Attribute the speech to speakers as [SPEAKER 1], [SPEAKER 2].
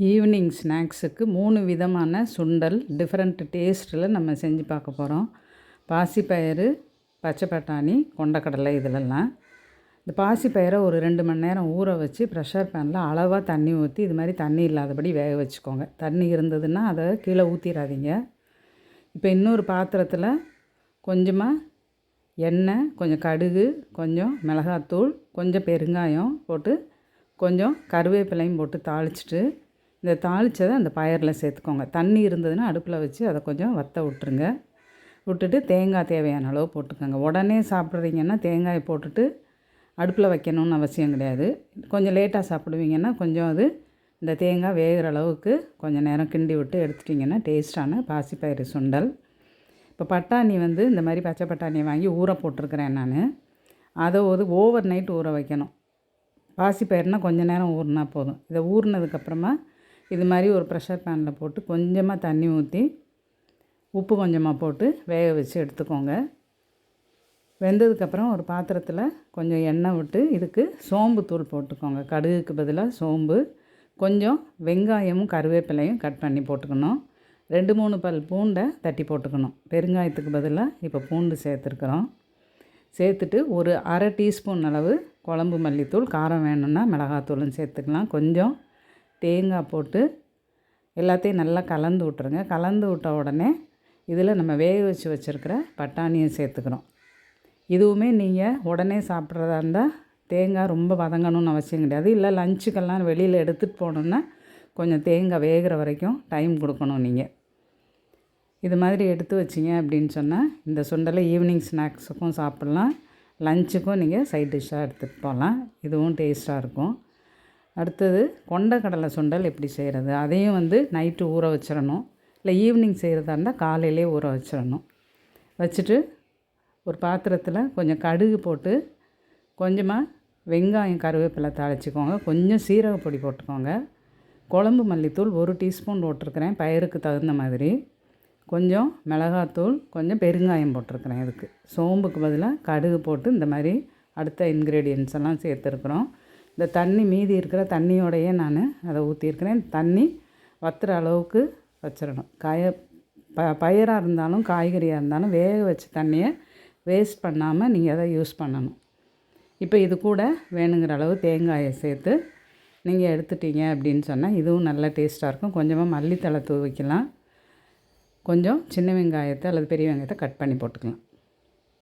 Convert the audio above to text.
[SPEAKER 1] Evening ஸ்நாக்ஸுக்கு 3 விதமான சுண்டல் different டேஸ்ட்டில் நம்ம செஞ்சு பார்க்க போகிறோம். பாசிப்பயிறு, பச்சை பட்டாணி, கொண்டக்கடலை இதிலெல்லாம். இந்த பாசிப்பயிரை ஒரு 2 மணி நேரம் ஊற வச்சு ப்ரெஷர் பேனில் அளவாக தண்ணி ஊற்றி இது மாதிரி தண்ணி இல்லாதபடி வேக வச்சுக்கோங்க. தண்ணி இருந்ததுன்னா அதை கீழே ஊற்றிடாதீங்க. இப்போ இன்னொரு பாத்திரத்தில் கொஞ்சமாக எண்ணெய், கொஞ்சம் கடுகு, கொஞ்சம் மிளகாத்தூள், கொஞ்சம் பெருங்காயம் போட்டு கொஞ்சம் கருவேப்பிலையும் போட்டு தாளிச்சிட்டு இந்த தாளித்ததை அந்த பயரில் சேர்த்துக்கோங்க. தண்ணி இருந்ததுன்னா அடுப்பில் வச்சு அதை கொஞ்சம் வற்ற விட்டுருங்க. விட்டுட்டு தேங்காய் தேவையான அளவு போட்டுக்கோங்க. உடனே சாப்பிட்றீங்கன்னா தேங்காயை போட்டுட்டு அடுப்பில் வைக்கணும்னு அவசியம் கிடையாது. கொஞ்சம் லேட்டாக சாப்பிடுவீங்கன்னா கொஞ்சம் அது இந்த தேங்காய் வேகிற அளவுக்கு கொஞ்சம் நேரம் கிண்டி விட்டு எடுத்துட்டிங்கன்னா டேஸ்ட்டான பாசிப்பயிறு சுண்டல். இப்போ பட்டாணி இந்த மாதிரி பச்சை பட்டாணியை வாங்கி ஊற போட்டிருக்கிறேன் நான். அதை ஓவர் நைட் ஊற வைக்கணும். பாசிப்பயிறுனால் கொஞ்சம் நேரம் ஊறினா போதும். இதை ஊறினதுக்கப்புறமா இது மாதிரி ஒரு ப்ரெஷர் பேனில் போட்டு கொஞ்சமாக தண்ணி ஊற்றி உப்பு கொஞ்சமாக போட்டு வேக வச்சு எடுத்துக்கோங்க. வெந்ததுக்கப்புறம் ஒரு பாத்திரத்தில் கொஞ்சம் எண்ணெய் விட்டு இதுக்கு சோம்பு தூள் போட்டுக்கோங்க. கடுகுக்கு பதிலாக சோம்பு, கொஞ்சம் வெங்காயமும் கருவேப்பிலையும் கட் பண்ணி போட்டுக்கணும். 2-3 பல் பூண்டை தட்டி போட்டுக்கணும். பெருங்காயத்துக்கு பதிலாக இப்போ பூண்டு சேர்த்துருக்குறோம். சேர்த்துட்டு ஒரு அரை டீஸ்பூன் அளவு குழம்பு மல்லித்தூள், காரம் வேணும்னா மிளகாத்தூளும் சேர்த்துக்கலாம். கொஞ்சம் தேங்காய் போட்டு எல்லாத்தையும் நல்லா கலந்து விட்ருங்க. கலந்து விட்ட உடனே இதில் நம்ம வேக வச்சு வச்சுருக்கிற பட்டாணியை சேர்த்துக்கிறோம். இதுவுமே நீங்கள் உடனே சாப்பிட்றதா இருந்தால் தேங்காய் ரொம்ப வதங்கணும்னு அவசியம் கிடையாது. இல்லை லஞ்சுக்கெல்லாம் வெளியில் எடுத்துகிட்டு போகணுன்னா கொஞ்சம் தேங்காய் வேகிற வரைக்கும் டைம் கொடுக்கணும் நீங்கள். இது மாதிரி எடுத்து வச்சிங்க அப்படின்னு சொன்னால் இந்த சுண்டலை ஈவினிங் ஸ்நாக்ஸுக்கும் சாப்பிட்லாம், லஞ்சுக்கும் நீங்கள் சைட் டிஷ்ஷாக எடுத்துகிட்டு போகலாம். இதுவும் டேஸ்ட்டாக இருக்கும். அடுத்தது கொண்டக்கடலை சுண்டல் எப்படி செய்கிறது, அதையும் நைட்டு ஊற வச்சிடணும். இல்லை ஈவினிங் செய்கிறதா இருந்தால் காலையிலே ஊற வச்சிடணும். வச்சுட்டு ஒரு பாத்திரத்தில் கொஞ்சம் கடுகு போட்டு கொஞ்சமாக வெங்காயம் கருவேப்பிலை தாளிச்சிக்கோங்க. கொஞ்சம் சீரகப்பொடி போட்டுக்கோங்க. குழம்பு மல்லித்தூள் 1 டீஸ்பூன் போட்டிருக்கிறேன் பயிருக்கு தகுந்த மாதிரி. கொஞ்சம் மிளகாத்தூள், கொஞ்சம் பெருங்காயம் போட்டிருக்கிறேன். இதுக்கு சோம்புக்கு பதிலாக கடுகு போட்டு இந்த மாதிரி அடுத்த இன்க்ரீடியன்ட்ஸ் எல்லாம் சேர்த்துருக்குறோம். இந்த தண்ணி மீதி இருக்கிற தண்ணியோடையே நான் அதை ஊற்றிருக்கிறேன். தண்ணி வற்றுற அளவுக்கு வச்சிடணும். பயிராக இருந்தாலும் காய்கறியாக இருந்தாலும் வேக வச்ச தண்ணியை வேஸ்ட் பண்ணாமல் நீங்கள் அதை யூஸ் பண்ணணும். இப்போ இது கூட வேணுங்கிற அளவு தேங்காயை சேர்த்து நீங்கள் எடுத்துட்டீங்க அப்படின்னு சொன்னால் இதுவும் நல்ல டேஸ்ட்டாக இருக்கும். கொஞ்சமாக மல்லித்தழை தூவிக்கலாம். கொஞ்சம் சின்ன வெங்காயத்தை அல்லது பெரிய வெங்காயத்தை கட் பண்ணி போட்டுக்கலாம்.